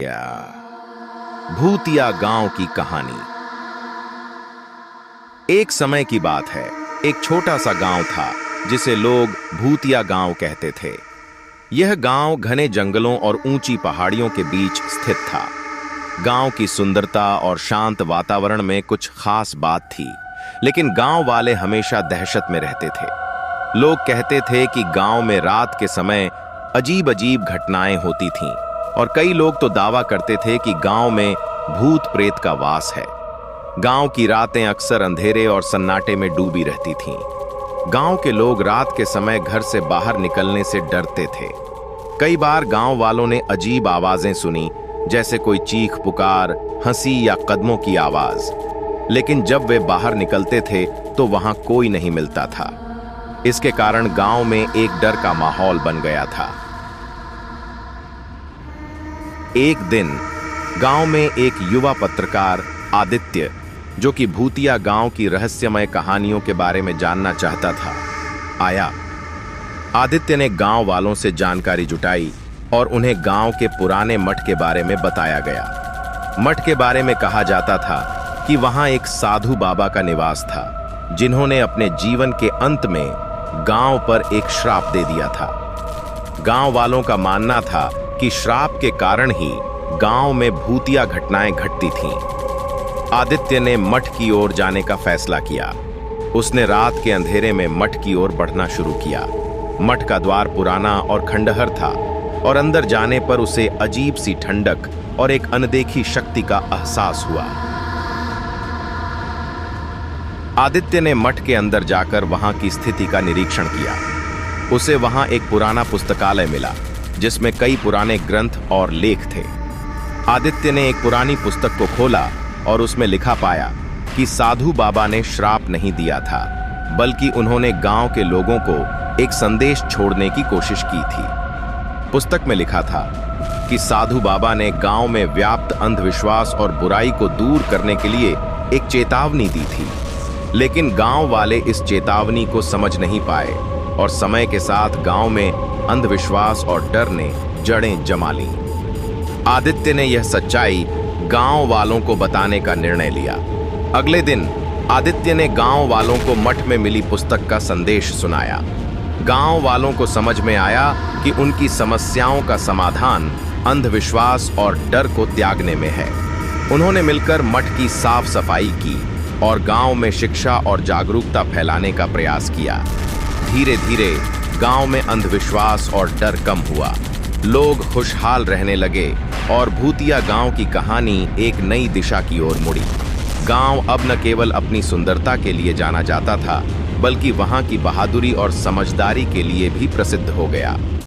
या भूतिया गांव की कहानी। एक समय की बात है, एक छोटा सा गांव था जिसे लोग भूतिया गांव कहते थे। यह गांव घने जंगलों और ऊंची पहाड़ियों के बीच स्थित था। गांव की सुंदरता और शांत वातावरण में कुछ खास बात थी, लेकिन गांव वाले हमेशा दहशत में रहते थे। लोग कहते थे कि गांव में रात के समय अजीब अजीब घटनाएं होती थीं, और कई लोग तो दावा करते थे कि गांव में भूत प्रेत का वास है। गांव की रातें अक्सर अंधेरे और सन्नाटे में डूबी रहती थीं। गांव के लोग रात के समय घर से बाहर निकलने से डरते थे। कई बार गांव वालों ने अजीब आवाजें सुनी, जैसे कोई चीख पुकार, हंसी या कदमों की आवाज। लेकिन जब वे बाहर निकलते थे तो वहां कोई नहीं मिलता था। इसके कारण गांव में एक डर का माहौल बन गया था। एक दिन गांव में एक युवा पत्रकार आदित्य, जो कि भूतिया गांव की रहस्यमय कहानियों के बारे में जानना चाहता था, आया। आदित्य ने गांव वालों से जानकारी जुटाई और उन्हें गांव के पुराने मठ के बारे में बताया गया। मठ के बारे में कहा जाता था कि वहां एक साधु बाबा का निवास था, जिन्होंने अपने जीवन के अंत में गांव पर एक श्राप दे दिया था। गांव वालों का मानना था कि श्राप के कारण ही गांव में भूतिया घटनाएं घटती थीं। आदित्य ने मठ की ओर जाने का फैसला किया। उसने रात के अंधेरे में मठ की ओर बढ़ना शुरू किया। मठ का द्वार पुराना और खंडहर था, और अंदर जाने पर उसे अजीब सी ठंडक और एक अनदेखी शक्ति का एहसास हुआ। आदित्य ने मठ के अंदर जाकर वहां की स्थिति का निरीक्षण किया। उसे वहां एक पुराना पुस्तकालय मिला, जिसमें कई पुराने ग्रंथ और लेख थे। आदित्य ने एक पुरानी पुस्तक को खोला और उसमें लिखा पाया कि साधु बाबा ने श्राप नहीं दिया था, बल्कि उन्होंने गांव के लोगों को एक संदेश छोड़ने की कोशिश की थी। पुस्तक में लिखा था कि साधु बाबा ने गांव में व्याप्त अंधविश्वास और बुराई को दूर करने के लिए एक चेतावनी दी थी, लेकिन गांव वाले इस चेतावनी को समझ नहीं पाए, और समय के साथ गांव में अंधविश्वास और डर ने जड़ें जमा लीं। आदित्य ने यह सच्चाई गांव वालों को बताने का निर्णय लिया। अगले दिन आदित्य ने गांव वालों को मठ में मिली पुस्तक का संदेश सुनाया। गांव वालों को समझ में आया कि उनकी समस्याओं का समाधान अंधविश्वास और डर को त्यागने में है। उन्होंने मिलकर मठ की साफ सफाई की और गांव में शिक्षा और जागरूकता फैलाने का प्रयास किया। धीरे धीरे गांव में अंधविश्वास और डर कम हुआ। लोग खुशहाल रहने लगे और भूतिया गांव की कहानी एक नई दिशा की ओर मुड़ी। गांव अब न केवल अपनी सुंदरता के लिए जाना जाता था, बल्कि वहां की बहादुरी और समझदारी के लिए भी प्रसिद्ध हो गया।